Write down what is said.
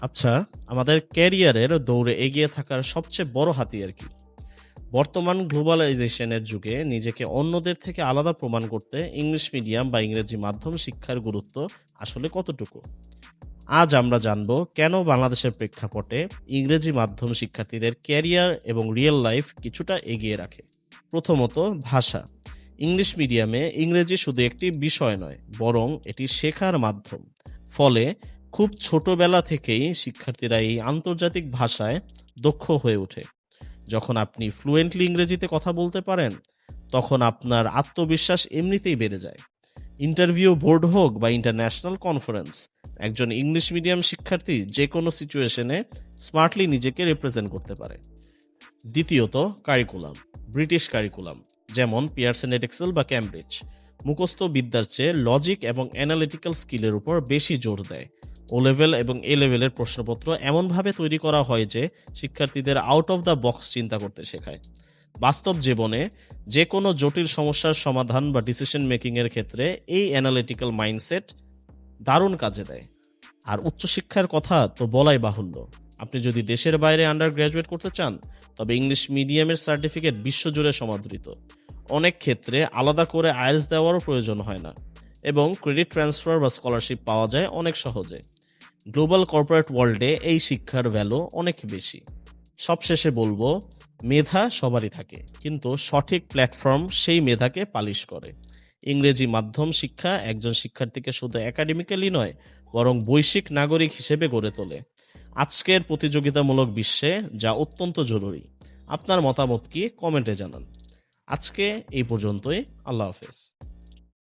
আচ্ছা, আমাদের ক্যারিয়ারের দৌড়ে এগিয়ে থাকার সবচেয়ে বড় হাতিয়ার কি? বর্তমান গ্লোবালাইজেশনের যুগে নিজেকে অন্যদের থেকে আলাদা প্রমাণ করতে ইংলিশ মিডিয়াম বা ইংরেজি মাধ্যম শিক্ষার গুরুত্ব আসলে কতটুকু? আজ আমরা জানব কেন বাংলাদেশের প্রেক্ষাপটে ইংরেজি মাধ্যম শিক্ষার্থীদের ক্যারিয়ার এবং রিয়েল লাইফ কিছুটা এগিয়ে রাখে। প্রথমত, ভাষা। ইংলিশ মিডিয়ামে ইংরেজি শুধু একটি বিষয় নয়, বরং এটি শেখার মাধ্যম। ফলে খুব ছোটবেলা থেকেই শিক্ষার্থীরা এই আন্তর্জাতিক ভাষায় দক্ষ হয়ে ওঠে। যখন আপনি ফ্লুয়েন্টলি ইংরেজিতে কথা বলতে পারেন, তখন আপনার আত্মবিশ্বাস এমনিতেই বেড়ে যায়। ইন্টারভিউ, বোর্ড হোক বা ইন্টারন্যাশনাল কনফারেন্স, একজন ইংলিশ মিডিয়াম শিক্ষার্থী যে কোনো সিচুয়েশনে স্মার্টলি নিজেকে রিপ্রেজেন্ট করতে পারে। দ্বিতীয়ত, কারিকুলাম। ব্রিটিশ কারিকুলাম, যেমন পিয়ারসন এডেক্সেল বা ক্যামব্রিজ, মুখস্থ বিদ্যার চেয়ে লজিক এবং অ্যানালিটিক্যাল স্কিলের উপর বেশি জোর দেয়। ও লেভেল এবং এ লেভেলের প্রশ্নপত্র এমনভাবে তৈরি করা হয় যে শিক্ষার্থীদের আউট অফ দ্য বক্স চিন্তা করতে শেখায়। বাস্তব জীবনে যে কোনো জটিল সমস্যার সমাধান বা ডিসিশন মেকিংয়ের ক্ষেত্রে এই অ্যানালিটিক্যাল মাইন্ডসেট দারুণ কাজে দেয়। আর উচ্চশিক্ষার কথা তো বলাই বাহুল্য। আপনি যদি দেশের বাইরে আন্ডার গ্র্যাজুয়েট করতে চান, তবে ইংলিশ মিডিয়ামের সার্টিফিকেট বিশ্বজুড়ে সমাদৃত। অনেক ক্ষেত্রে আলাদা করে আইএলটিএস দেওয়ারও প্রয়োজন হয় না, এবং ক্রেডিট ট্রান্সফার বা স্কলারশিপ পাওয়া যায় অনেক সহজে। গ্লোবাল কর্পোরেট ওয়ার্ল্ডে এই শিক্ষার ভ্যালু অনেক বেশি। সবশেষে বলবো, মেধা সবারই থাকে, কিন্তু সঠিক প্ল্যাটফর্ম সেই মেধাকে পালিশ করে। ইংরেজি মাধ্যম শিক্ষা একজন শিক্ষার্থীকে শুধু একাডেমিক্যালি নয়, বরং বৈশ্বিক নাগরিক হিসেবে গড়ে তোলে। আজকের প্রতিযোগিতামূলক বিশ্বে যা অত্যন্ত জরুরি। আপনার মতামত কি? কমেন্টে জানান। আজকে এই পর্যন্তই। আল্লাহ হাফেজ।